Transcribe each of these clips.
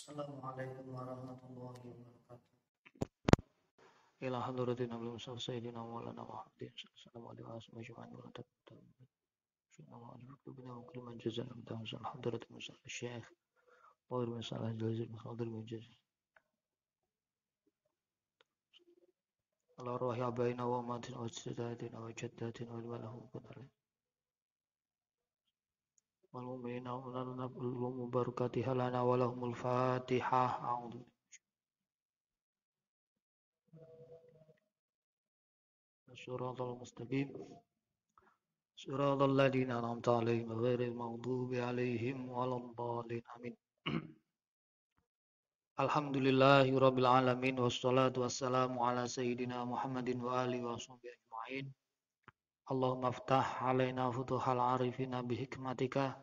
Assalamualaikum warahmatullahi wabarakatuh. إلى حضرة النبي المصطفى سيدنا مولانا محمد صلى الله عليه وسلم أجمعين ولا تقبل شئنا وأجرك بنا وكل من جزانا بدون حضرة المصطفى الشيخ وغير من صالح الجليل من حضر من جزاء على أرواح آبائنا وأمهاتنا وأجدادنا وجداتنا ولمن لهم كن عليه والمؤمنين ومباركاتها لنا ولهم الفاتحة أعوذ الصراط المستقيم صراط الذين أنعمت عليهم غير المغضوب عليهم ولا الضالين آمين. Alhamdulillahirabbil alamin wassalatu wassalamu ala sayyidina Muhammadin wa alihi washabbihi ajmain. Allahumma aftah alaina futuhal arifina bihikmatika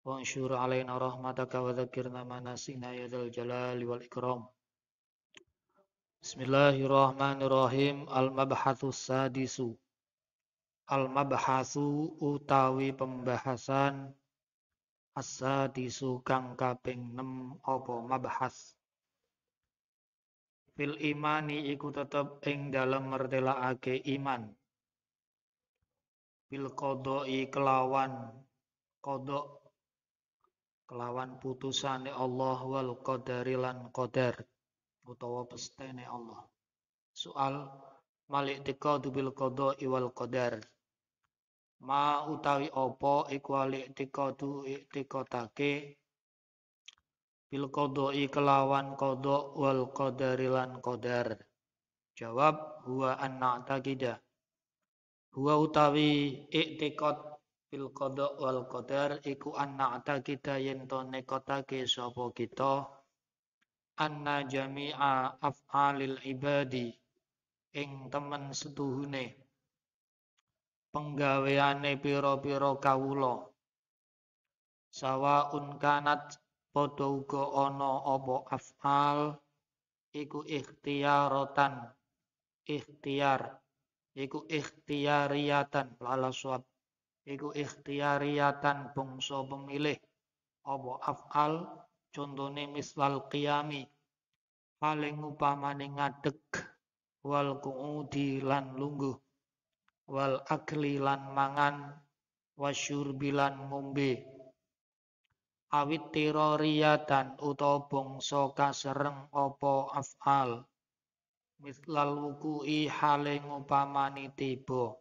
wa ansyur alaina rahmataka wa dzakirna ma nasina ya dzal jalali wal ikram. Bismillahirrahmanirrahim. Al-mabhatsus sadisu. Al-mabhasu utawi pembahasan as-sadisu kang kaping 6 apa mabhas. Fil imani iku tetep ing dalem mertelaake iman. Bil qodoi kelawan kodok kelawan putusane Allah wal qadari lan qadar utawa pestene Allah. Soal malik tiqadu bil qodoi wal qadar. Ma utawi apa iku alik tiqadu iktikotake bil qodoi kelawan kodok wal qadari lan qadar. Jawab huwa an-na'taqidah. Huwa utawi iktikad bil qada wal qadar iku anna'ta kita yen to nekotake sapa kita anna jami'a af'alil ibadi ing temen setuhune penggaweane pira-pira kawula sawaun kanat padha uga ana apa af'al iku ikhtiyarotan ikhtiyar iku ikhtiyariyatan lala suap iku ikhtiyariyatan bangsa pemilih apa af'al contone mislal qiyami paling upamane ngadeg wal qu'udi lan lungguh wal akli lan mangan wasyurbi lan ngombe awit tiroriyatan utawa bangsa kasereng apa af'al mislal wuku'i hale ngupamani tiba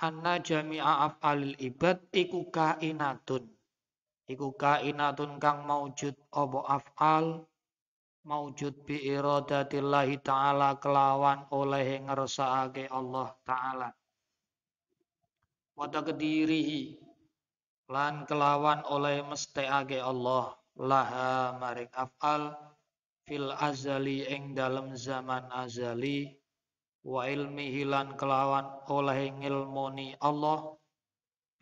anna jami'a af'alil ibad iku kainatun kang maujud apa af'al maujud bi iradatillahi ta'ala kelawan oleh ngersakake Allah ta'ala wa taqdirihi lan kelawan oleh mesthekake Allah laha maring af'al fil azali ing dalem zaman azali wa ilmihi lan kelawan oleh ngilmoni Allah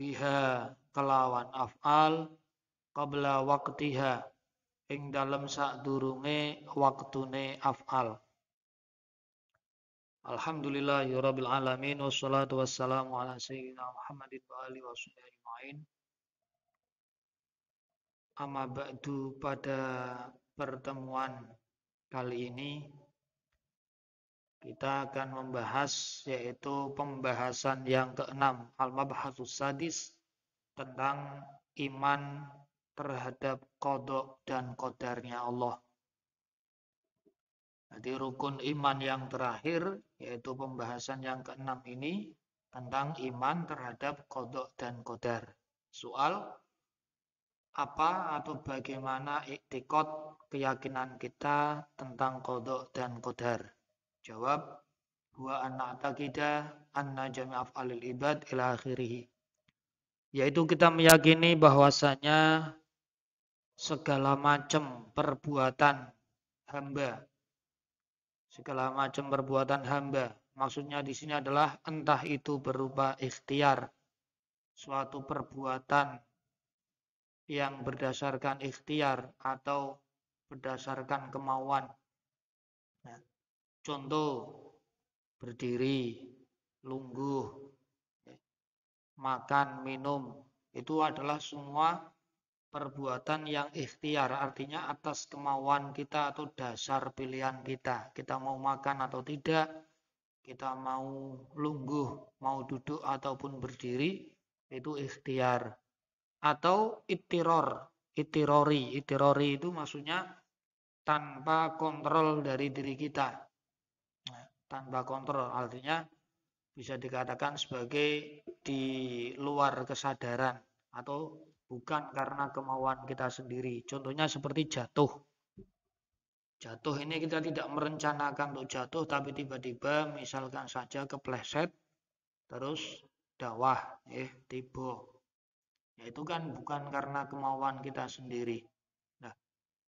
biha kelawan af'al qabla waqtiha ing dalem sadurunge waktune af'al. Alhamdulillahirabbil alamin wassalatu wassalamu ala sayyidina Muhammadin wa alihi washabbihi ajmain. Amma ba'du, pada pertemuan kali ini kita akan membahas yaitu pembahasan yang keenam al-mabhatsus sadis tentang iman terhadap qada dan qadarnya Allah. Jadi rukun iman yang terakhir yaitu pembahasan yang keenam ini tentang iman terhadap qada dan qadar. Soal apa atau bagaimana iktikad keyakinan kita tentang qada dan qadar? Jawab huwa an-na'taqida anna jami' af'alil ibad ila akhirih. Yaitu kita meyakini bahwasanya segala macam perbuatan hamba maksudnya di sini adalah entah itu berupa ikhtiar suatu perbuatan yang berdasarkan ikhtiar atau berdasarkan kemauan. Nah, contoh berdiri, lungguh, makan, minum, itu adalah semua perbuatan yang ikhtiar, artinya atas kemauan kita atau dasar pilihan kita. Kita mau makan atau tidak, kita mau lungguh, mau duduk ataupun berdiri, itu ikhtiar. Atau itirori itu maksudnya tanpa kontrol dari diri kita. Nah, tanpa kontrol, artinya bisa dikatakan sebagai di luar kesadaran atau bukan karena kemauan kita sendiri. Contohnya seperti jatuh. Jatuh ini kita tidak merencanakan untuk jatuh, tapi tiba-tiba misalkan saja kepleset, terus dawah, tiba. Ya, itu kan bukan karena kemauan kita sendiri. Nah,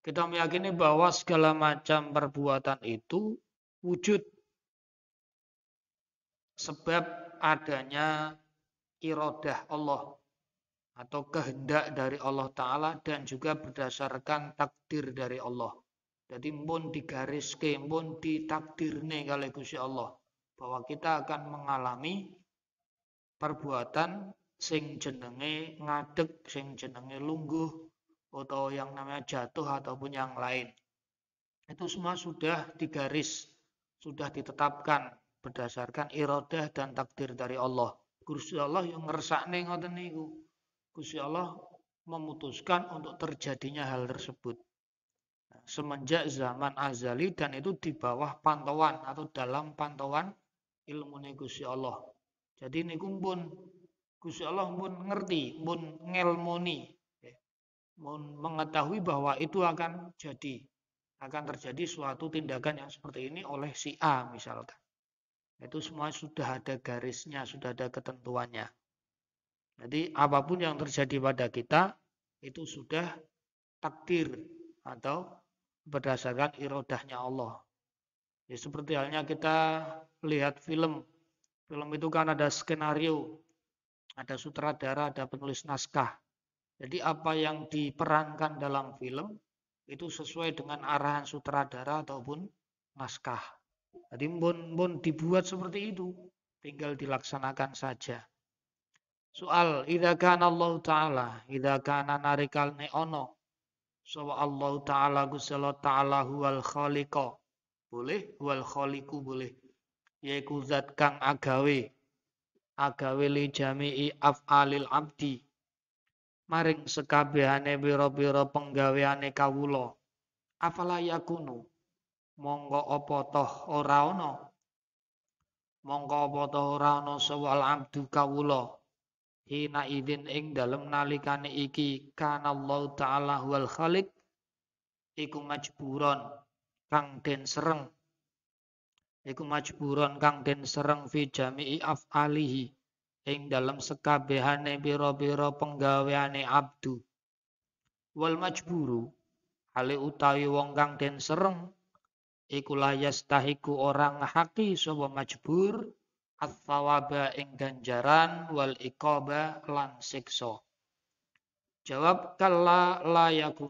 kita meyakini bahwa segala macam perbuatan itu wujud sebab adanya iradah Allah atau kehendak dari Allah Ta'ala dan juga berdasarkan takdir dari Allah. Jadi pun digariske, pun ditakdirne kali Gusti Allah bahwa kita akan mengalami perbuatan sing jenenge ngadeg, sing jenenge lungguh, atau yang namanya jatuh ataupun yang lain. Itu semua sudah digaris, sudah ditetapkan berdasarkan iradah dan takdir dari Allah. Gusti Allah yang ngersakne ngoten niku. Gusti Allah memutuskan untuk terjadinya hal tersebut. Semenjak zaman azali dan itu di bawah pantauan atau dalam pantauan ilmu Gusti Allah. Jadi niku pun Gusti Allah pun ngerti, pun ngelmoni, pun mengetahui bahwa itu akan terjadi suatu tindakan yang seperti ini oleh si A misalkan. Itu semua sudah ada garisnya, sudah ada ketentuannya. Jadi apapun yang terjadi pada kita itu sudah takdir atau berdasarkan irodahnya Allah. Ya, seperti halnya kita lihat film. Film itu kan ada skenario, ada sutradara, ada penulis naskah. Jadi apa yang diperankan dalam film itu sesuai dengan arahan sutradara ataupun naskah. Jadi pun dibuat seperti itu, tinggal dilaksanakan saja. Soal idza kana Allah Ta'ala, idza kana narikal neono, sawa Allah Ta'ala Gusti Allah Ta'ala huwal khaliqa. Boleh, huwal khaliqu boleh. Yaiku zat kang agawe li jami'i af'alil abdi. Maring sekabehane bira-bira penggaweane kawula. Afala yakunu? Monggo apa toh ora ana? Monggo apa toh ora ana sawal abdu kawula. Hina idin ing dalem nalikane iki kanallahu ta'ala huwal khaliq iku majburon kang den sereng. Iku majburon kang den sereng fi jami'i af'alihi ing dalam sekabehane pira-pira penggaweane abdu. Wal majburu hale utawi wong kang den sereng iku layas tahiku orang haki sapa majbur at-thawaba ing ganjaran wal iqaba lan siksa. Jawab kalla layakun.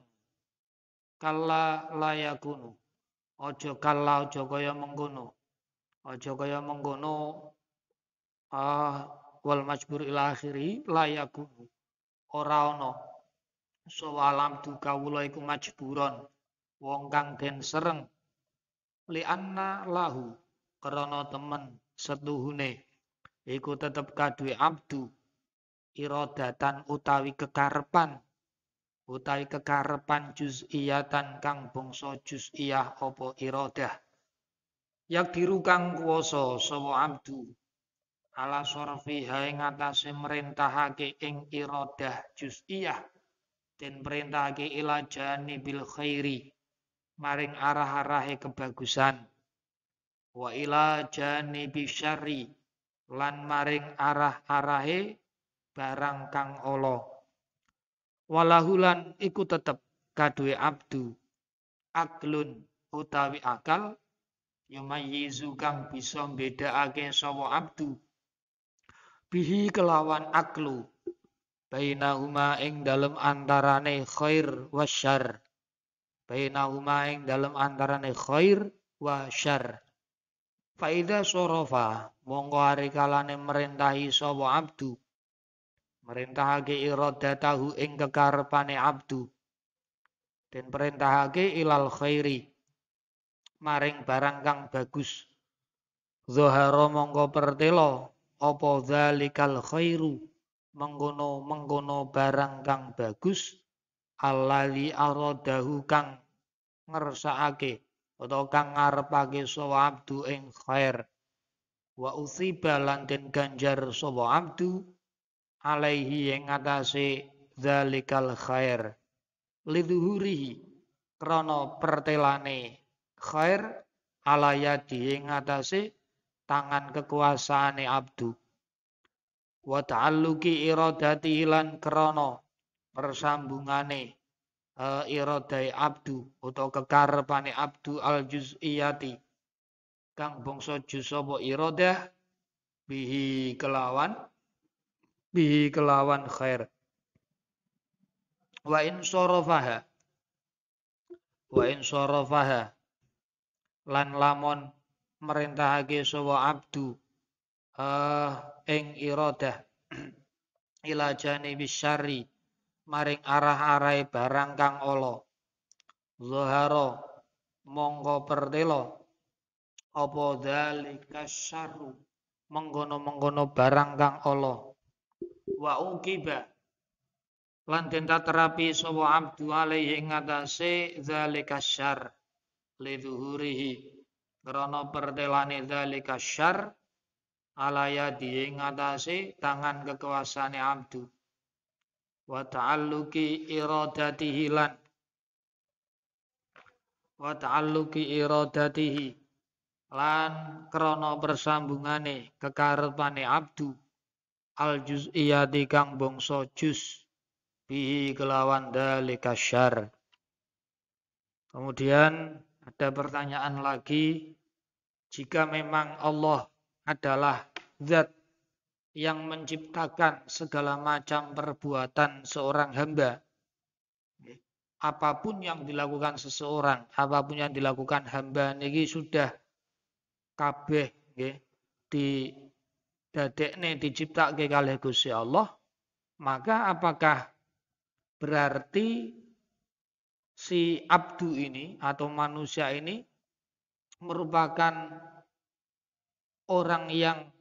Kalla layakunu. Ojo kalla ojo kaya mengkono. Ojo kaya mengkono wal majbur ila akhiri layakunu. Ora ana sawalam du kawula iku majburon wong kang den sereng li anna lahu krana temen setuhune iku tetep kaduwe abdu iradatan utawi kekarepan juz'iyatan kang bangsa juz'iyah apa iradah yak diru kang kuwasa sapa abdu ala sarfiha ing atase merintahake ing iradah juz'iyah den perintahake ila janibil khairi maring arah-arahe kebagusan wa ila janibi syarri lan maring arah-arahe barang kang ala walahulan iku tetep kaduwe abdu aklun utawi akal yumayyizu kang bisa mbedakake sapa abdu bihi kelawan aklu bainahuma ing dalem antarane khair wasyarr bainahuma ing dalem antarane khair wa syarr faida sorofa mongko ari kalane merintahi sapa abdu merintahake iradatahu ing kekarepane abdu, den perintahake ilal khairi maring barang kang bagus. Zahara mongko pertelo apa zalikal khairu mengkono barang kang bagus alali aradahu kang ngersakake utawa kang ngarepake sapa abdu ing khair wa usiba lan den ganjar sapa abdu alaihi ing atase zalikal khair lidhuhurihi krana pertelane khair alayadi ing atase tangan kekuasaane abdu wa ta'alluqi iradati lan krana persambungane iradai abdu utawa kekarepane abdu al juz'iyati kang bangsa juz apa iradah bihi kelawan khair wa in sarafaha lan lamun merintahake sapa abdu ing iradah ila janibis syarri maring arah-arahe barang kang ala zahara mongko pertelo apa dzalika syarru mengkono barang kang ala wa uqiba lan den terapi sapa abdu alaihi ing atase dzalika syarr lidzuhurihi krana pertelane dzalika syarr alayadi ing atase tangan kekuasaane abdu wa ta'alluqi iradatihi lan krana persambungane kekarepane abdu al juz'iyati kang bangsa juz bihi kelawan dalika syarr. Kemudian ada pertanyaan lagi, jika memang Allah adalah zat yang menciptakan segala macam perbuatan seorang hamba, apapun yang dilakukan seseorang, apapun yang dilakukan hamba niki sudah kabeh nggih didadekne diciptake kalih Gusti Allah, maka apakah berarti si abdu ini atau manusia ini merupakan orang yang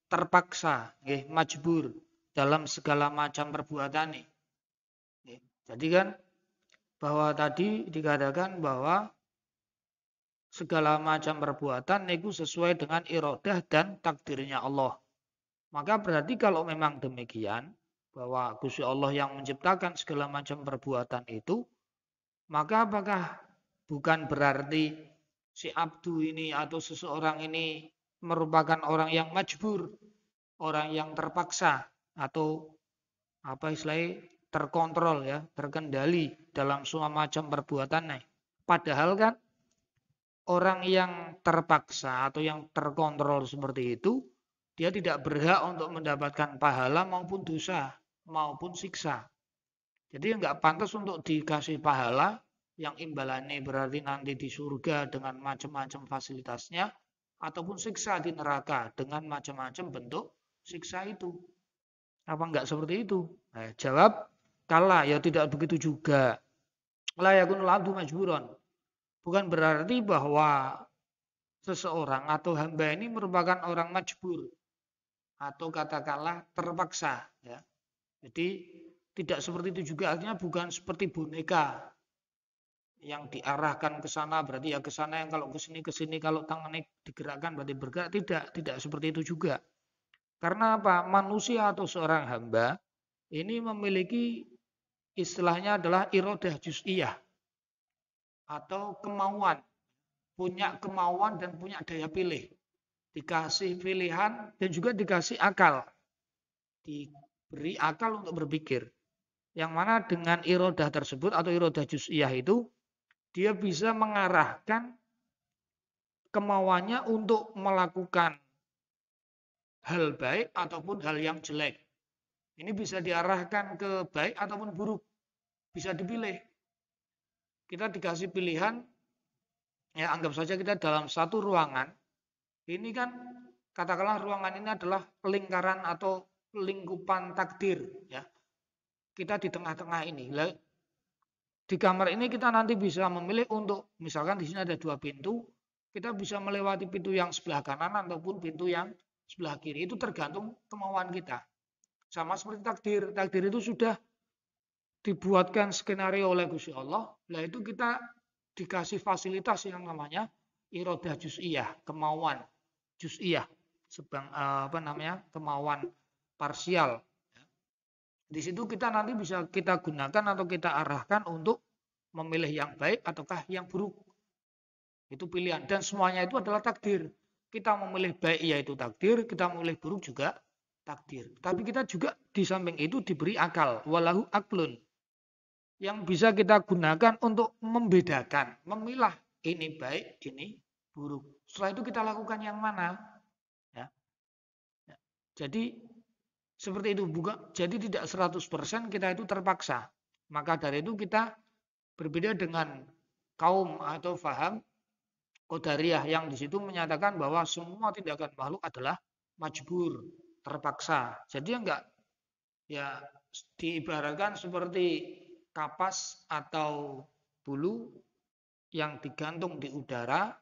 terpaksa, majbur dalam segala macam perbuatan ini? Jadi kan bahwa tadi dikatakan bahwa segala macam perbuatan itu sesuai dengan iradah dan takdirnya Allah. Maka berarti kalau memang demikian, bahwa Gusti Allah yang menciptakan segala macam perbuatan itu, maka apakah bukan berarti si abdu ini atau seseorang ini merupakan orang yang majbur, orang yang terpaksa atau apa istilahnya terkontrol ya, terkendali dalam semua macam perbuatannya. Padahal kan orang yang terpaksa atau yang terkontrol seperti itu, dia tidak berhak untuk mendapatkan pahala maupun dosa maupun siksa. Jadi enggak pantas untuk dikasih pahala yang imbalannya berarti nanti di surga dengan macam-macam fasilitasnya, ataupun siksa di neraka dengan macam-macam bentuk siksa itu. Apa enggak seperti itu? Nah, jawab kala, ya tidak begitu juga. La yakunul abdu majburon. Bukan berarti bahwa seseorang atau hamba ini merupakan orang majbur atau katakanlah terpaksa, ya. Jadi tidak seperti itu juga, artinya bukan seperti boneka yang diarahkan ke sana berarti ya ke sana, yang kalau ke sini kalau tangannya digerakkan berarti bergerak. Tidak seperti itu juga. Karena apa? Manusia atau seorang hamba ini memiliki istilahnya adalah iradah juz'iyah atau kemauan, punya kemauan dan punya daya pilih. Dikasih pilihan dan juga dikasih akal. Diberi akal untuk berpikir. Yang mana dengan iradah tersebut atau iradah juz'iyah itu, dia bisa mengarahkan kemauannya untuk melakukan hal baik ataupun hal yang jelek. Ini bisa diarahkan ke baik ataupun buruk. Bisa dipilih. Kita dikasih pilihan, ya anggap saja kita dalam satu ruangan. Ini kan katakanlah ruangan ini adalah lingkaran atau lingkupan takdir, ya. Kita di tengah-tengah ini. Di kamar ini kita nanti bisa memilih untuk, misalkan di sini ada 2 pintu, kita bisa melewati pintu yang sebelah kanan ataupun pintu yang sebelah kiri. Itu tergantung kemauan kita. Sama seperti takdir. Takdir itu sudah dibuatkan skenario oleh Gusti Allah. Nah itu kita dikasih fasilitas yang namanya irodah juz'iyah, kemauan juz'iyah, kemauan parsial. Di situ kita nanti bisa kita gunakan atau kita arahkan untuk memilih yang baik ataukah yang buruk. Itu pilihan. Dan semuanya itu adalah takdir. Kita memilih baik yaitu takdir, kita memilih buruk juga takdir. Tapi kita juga di samping itu diberi akal. Walahu aklun. Yang bisa kita gunakan untuk membedakan, memilah ini baik, ini buruk. Setelah itu kita lakukan yang mana? Ya. Jadi seperti itu, jadi tidak 100% kita itu terpaksa. Maka dari itu kita berbeda dengan kaum atau faham Qadariyah yang di situ menyatakan bahwa semua tindakan makhluk adalah majbur, terpaksa. Jadi enggak, ya diibaratkan seperti kapas atau bulu yang digantung di udara,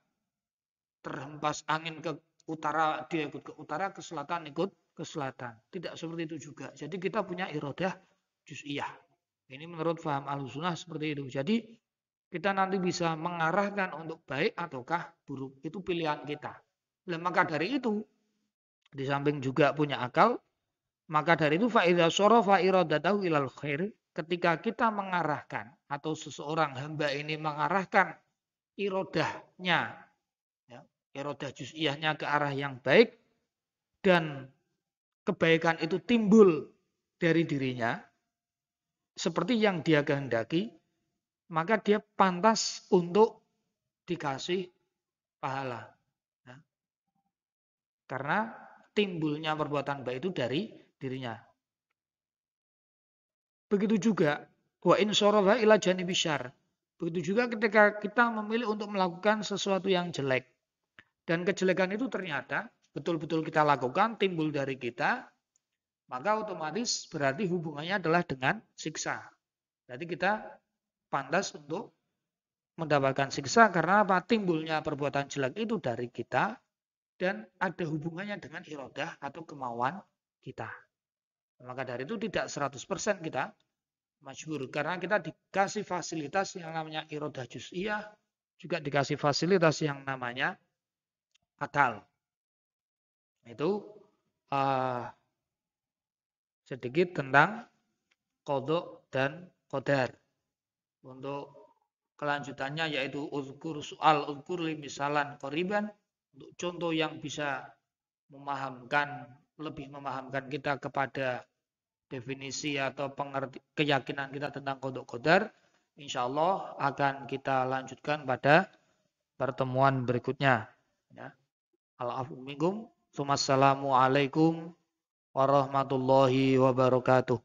terhempas angin ke utara, dia ikut ke utara, ke selatan ikut ke selatan. Tidak seperti itu juga. Jadi kita punya irodah juz'iyah. Ini menurut faham Ahlussunnah seperti itu. Jadi kita nanti bisa mengarahkan untuk baik ataukah buruk. Itu pilihan kita. Nah, maka dari itu, di samping juga punya akal, maka dari itu fa'idha sorofa iradatahu ilal khair, ketika kita mengarahkan atau seseorang hamba ini mengarahkan irodahnya, ya, irodah juz'iyahnya ke arah yang baik, dan kebaikan itu timbul dari dirinya, seperti yang dia kehendaki, maka dia pantas untuk dikasih pahala. Ya. Karena timbulnya perbuatan baik itu dari dirinya. Begitu juga wa in sarafa ila janibi syarr. Begitu juga ketika kita memilih untuk melakukan sesuatu yang jelek. Dan kejelekan itu ternyata betul-betul kita lakukan, timbul dari kita, maka otomatis berarti hubungannya adalah dengan siksa. Jadi kita pantas untuk mendapatkan siksa karena apa? Timbulnya perbuatan jelek itu dari kita dan ada hubungannya dengan irodah atau kemauan kita. Maka dari itu tidak 100% kita majbur karena kita dikasih fasilitas yang namanya irodah juz'iyah, juga dikasih fasilitas yang namanya akal. Itu sedikit tentang qadha dan qadar. Untuk kelanjutannya yaitu uzkur misalan qariban, untuk contoh yang bisa lebih memahamkan kita kepada definisi atau keyakinan kita tentang qadha qadar, insyaallah akan kita lanjutkan pada pertemuan berikutnya. Ya. Al-afu minkum. Wassalamualaikum warahmatullahi wabarakatuh.